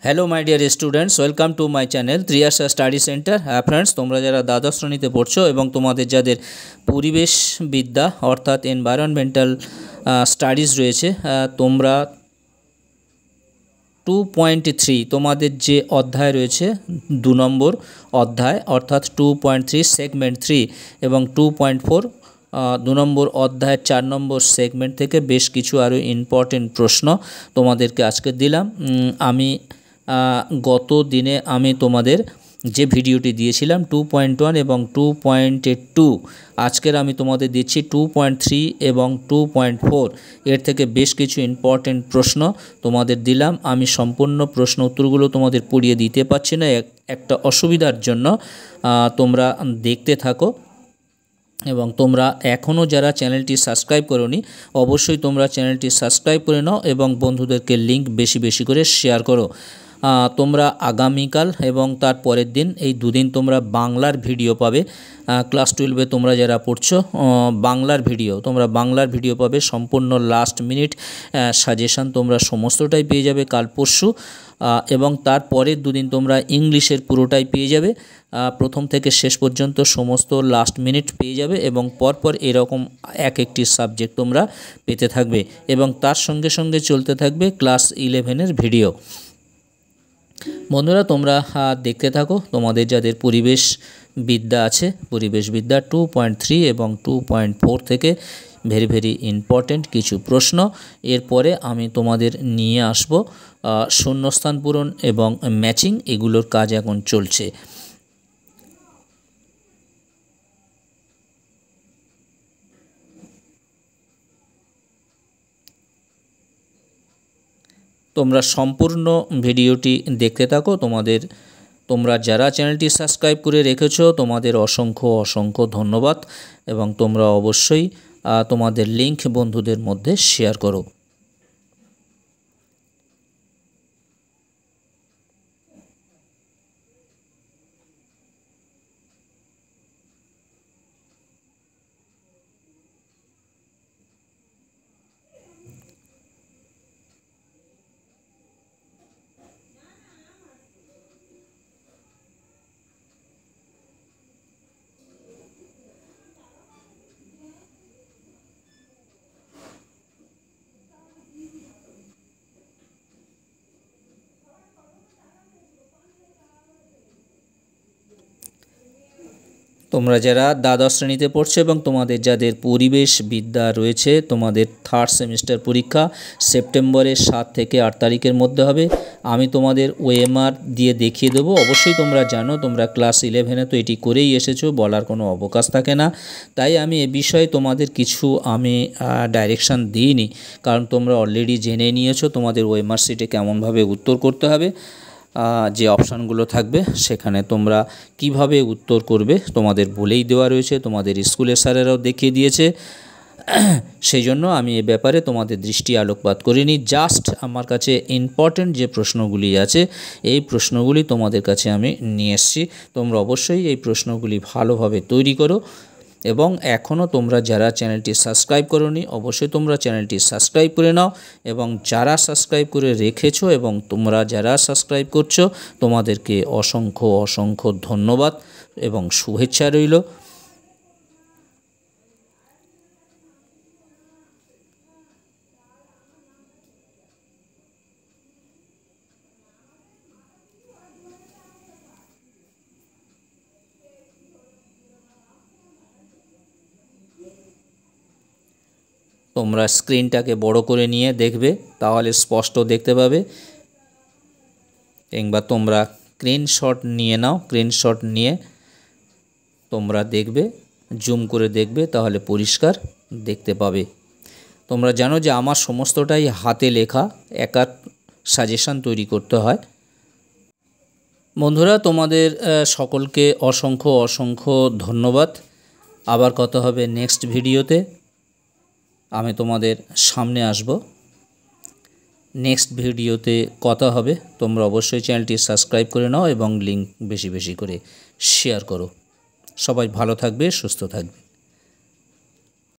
Hello my dear students welcome to my channel Triyasha study centre. Friends तुम्हारा जरा द्वादश श्रेणीते पढ़छो एबं तुम्हादेर जादेर परिवेश विद्या अर्थात एनवायरनमेंटल स्टाडिज रयेछे तोमरा 2.3 तुम्हादेर जे अध्याय रयेछे 2 नम्बर अध्याय अर्थात 2.3 सेगमेंट 3 एबं 2.4 दो नम्बर अध्याय 4 नम्बर सेगमेंट थेके बेश किछु आरो इम्पोर्टेंट प्रश्न तोमादेरके आजके दिलाम। आमी गत दिने आमी तोमादेर जे भिडियोटी दिएछिलाम 2.1 एबं 2.2 आजकेर आमी तोमादेर दिচ্ছি 2.3 एबं 2.4 एर थेके बेश किछु इम्पोर्टेंट प्रश्न तोमादेर दिलाम। आमी सम्पूर्ण प्रश्न उत्तरगुलो तोमादेर पढ़िए दिते पारछि ना एकटा असुविधार जन्य तोमरा देखते थाको एबं तोमरा एखोनो जारा चैनलटी सबस्क्राइब करोनी अवश्यई तोमरा चैनलटी सबस्क्राइब करे नाओ एबं बंधुदेरके लिंक बेशी बेशी करे शेयर करो। तोमरा आगामीकाल एबं तार परेर दिन এই দুদিন তোমরা বাংলার ভিডিও পাবে। ক্লাস 12 তোমরা যারা পড়ছো বাংলার ভিডিও তোমরা বাংলার ভিডিও পাবে সম্পূর্ণ লাস্ট মিনিট সাজেশন তোমরা সমস্তটাই পেয়ে যাবে কাল পরশু এবং তার পরের দুদিন তোমরা ইংলিশের পুরোটাই পেয়ে যাবে প্রথম থেকে শেষ পর্যন্ত সমস্ত লাস্ট মিনিট পেয়ে যাবে এবং পরপর এরকম এক একটি সাবজেক্ট তোমরা পেতে থাকবে এবং তার সঙ্গে সঙ্গে চলতে থাকবে ক্লাস 11 এর ভিডিও। বন্ধুরা তোমরা দেখতে থাকো তোমাদের যাদের পরিবেশ বিদ্যা আছে পরিবেশ বিদ্যা 2.3 এবং 2.4 থেকে ভেরি ভেরি ইম্পর্টেন্ট কিছু প্রশ্ন এরপরে আমি তোমাদের নিয়ে আসব শূন্যস্থান পূরণ এবং ম্যাচিং এগুলোর কাজ এখন চলছে। তোমরা সম্পূর্ণ ভিডিওটি দেখতে থাকো তোমরা যারা চ্যানেলটি সাবস্ক্রাইব করে রেখেছো তোমাদের অসংখ্য অসংখ্য ধন্যবাদ এবং তোমরা অবশ্যই তোমাদের লিংক বন্ধুদের মধ্যে শেয়ার করো। তোমরা যারা দ্বাদশ শ্রেণীতে পড়ছো এবং তোমাদের যাদের পরিবেশ বিদ্যা রয়েছে তোমাদের থার্ড সেমিস্টার পরীক্ষা সেপ্টেম্বরের 7 থেকে 8 তারিখের মধ্যে হবে। আমি তোমাদের ওএমআর দিয়ে দেখিয়ে দেবো। অবশ্যই তোমরা জানো তোমরা ক্লাস 11-এ তো এটি করেই এসেছো বলার কোনো অবকাশ থাকে না, তাই আমি এ বিষয়ে তোমাদের কিছু ডাইরেকশান দিইনি কারণ তোমরা অলরেডি জেনে নিয়েছো তোমাদের ওএমআর শিটে কেমনভাবে উত্তর করতে হবে। যে অপশানগুলো থাকবে সেখানে তোমরা কিভাবে উত্তর করবে তোমাদের বলেই দেওয়া রয়েছে, তোমাদের স্কুলের স্যারেরাও দেখিয়ে দিয়েছে। সেই জন্য আমি এ ব্যাপারে তোমাদের দৃষ্টি আলোকপাত করিনি, জাস্ট আমার কাছে ইম্পর্টেন্ট যে প্রশ্নগুলি আছে এই প্রশ্নগুলি তোমাদের কাছে আমি নিয়ে এসেছি। তোমরা অবশ্যই এই প্রশ্নগুলি ভালোভাবে তৈরি করো এবং এখনও তোমরা যারা চ্যানেলটি সাবস্ক্রাইব করোনি অবশ্যই তোমরা চ্যানেলটি সাবস্ক্রাইব করে নাও এবং যারা সাবস্ক্রাইব করে রেখেছো এবং তোমরা যারা সাবস্ক্রাইব করছো তোমাদেরকে অসংখ্য অসংখ্য ধন্যবাদ এবং শুভেচ্ছা রইল। তোমরা স্ক্রিনটাকে বড় করে নিয়ে দেখবে তাহলে স্পষ্ট দেখতে পাবে কিংবা তোমরা স্ক্রিনশট নিয়ে নাও, স্ক্রিনশট নিয়ে তোমরা দেখবে জুম করে দেখবে তাহলে পরিষ্কার দেখতে পাবে। তোমরা জানো যে আমার সমস্তটাই হাতে লেখা একা সাজেশন তৈরি করতে হয়। বন্ধুরা তোমাদের সকলকে অসংখ্য অসংখ্য ধন্যবাদ। আবার কথা হবে নেক্সট ভিডিওতে। আমি তোমাদের সামনে আসব, নেক্সট ভিডিওতে কথা হবে। তোমরা অবশ্যই চ্যানেলটি সাবস্ক্রাইব করে নাও এবং লিংক বেশি বেশি করে শেয়ার করো। সবাই ভালো থাকবে, সুস্থ থাকবে।